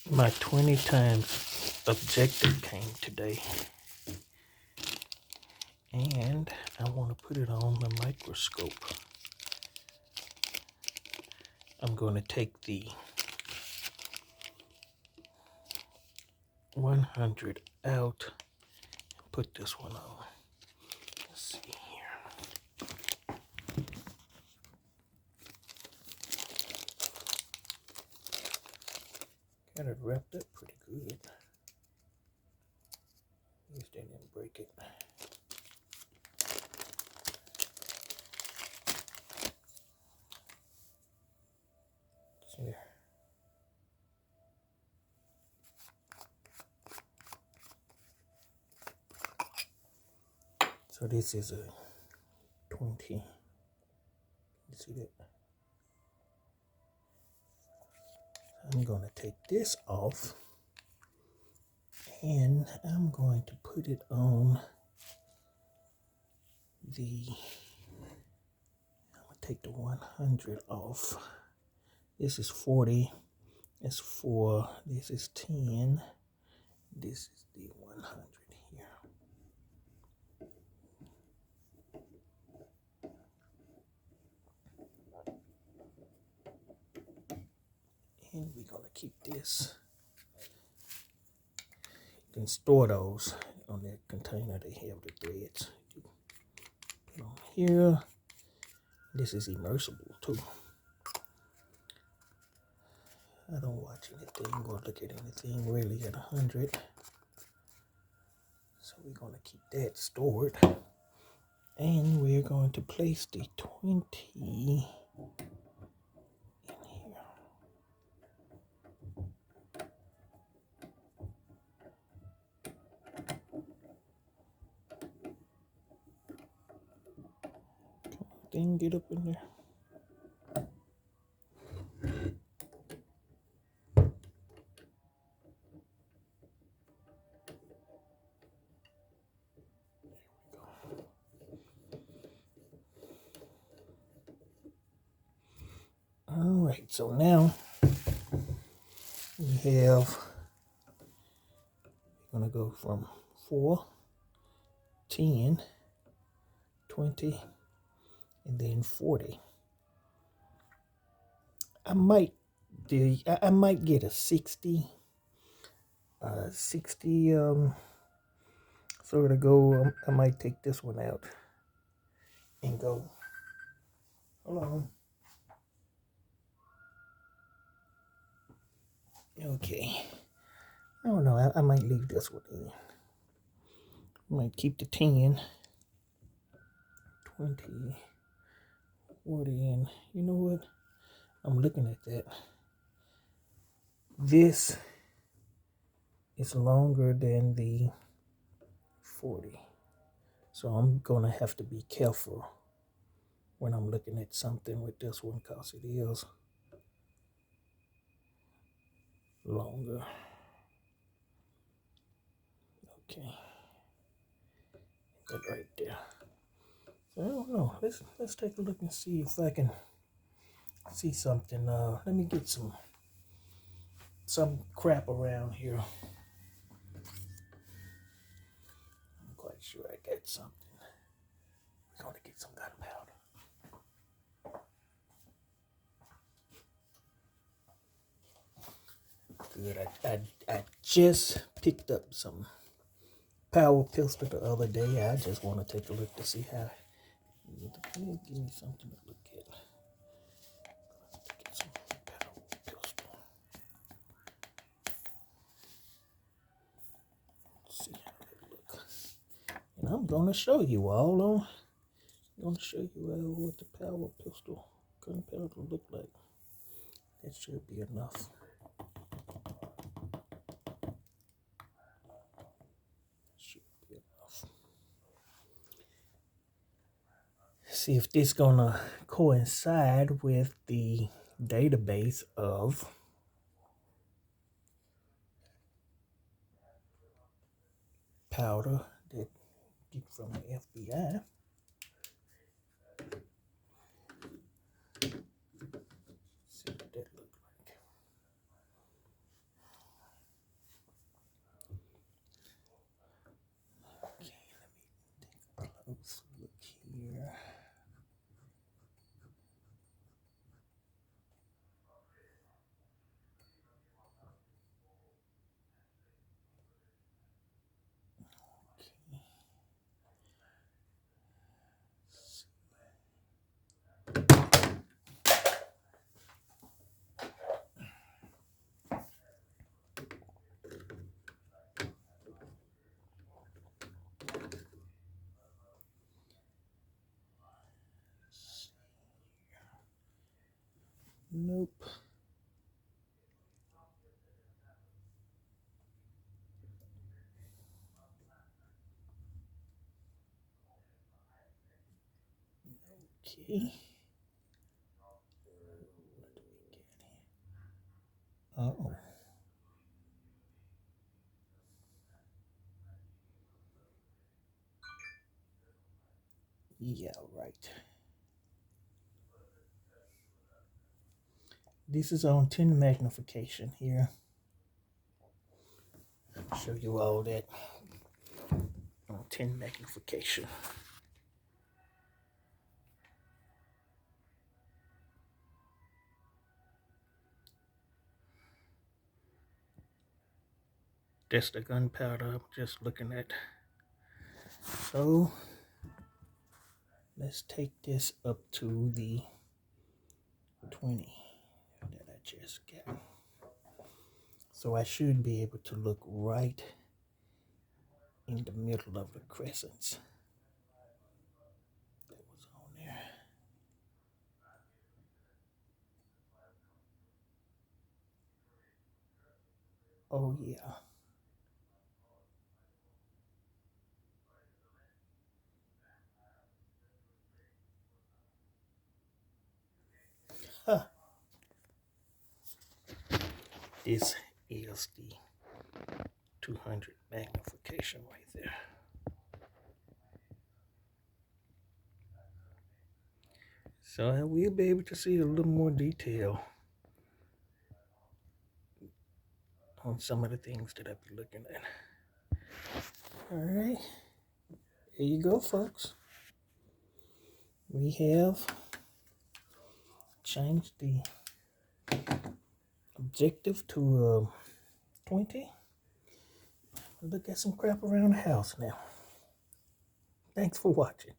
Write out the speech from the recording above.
My 20 times objective came today, and I want to put it on the microscope. I'm going to take the 100 out and put this one on. Let's see here. Got it wrapped up pretty good. At least I didn't break it. There. So this is a 20. You see that? I'm going to take this off, and I'm going to put it on the, I'm going to take the 100 off. This is 40. That's 4. This is 10. This is the 100 here. And we're going to keep this. You can store those on that container. They have the threads. You put on here. This is immersible too. I don't watch anything or look at anything really at 100. So we're going to keep that stored. And we're going to place the 20 in here. Thing get up in there. All right, so now we have, we're going to go from 4, 10, 20, and then 40. I might get a 60. 60 so to go, I might take this one out and go. Hold on. Okay. I don't know. I might leave this one in. I might keep the 10, 20, 40, and you know what? I'm looking at that. This is longer than the 40. So I'm going to have to be careful when I'm looking at something with this one because it is longer. Okay. That right there. So I don't know. Let's take a look and see if I can see something. Let me get some crap around here. I'm quite sure I got something. We're going to get some gunpowder. Good. I just picked up some power pistol the other day. I just want to take a look to see how. Give me something to look at. Get some power pistol. Let's see how they look. And I'm going to show you all on. I'm going to show you all what the power pistol gunpowder look like. That should be enough. See if this gonna coincide with the database of powder that get from the FBI. See what that look like. Okay. What do we get here? Uh-oh. Yeah, right. This is on 10 magnification here. I'll show you all that on 10 magnification. That's the gunpowder I'm just looking at. So let's take this up to the 20 that I just got. So I should be able to look right in the middle of the crescents. That was on there. Oh yeah. Huh. This is the 200 magnification right there. So we'll be able to see a little more detail on some of the things that I've been looking at. All right, here you go, folks. We have changed the objective to 20. Look at some crap around the house now. Thanks for watching.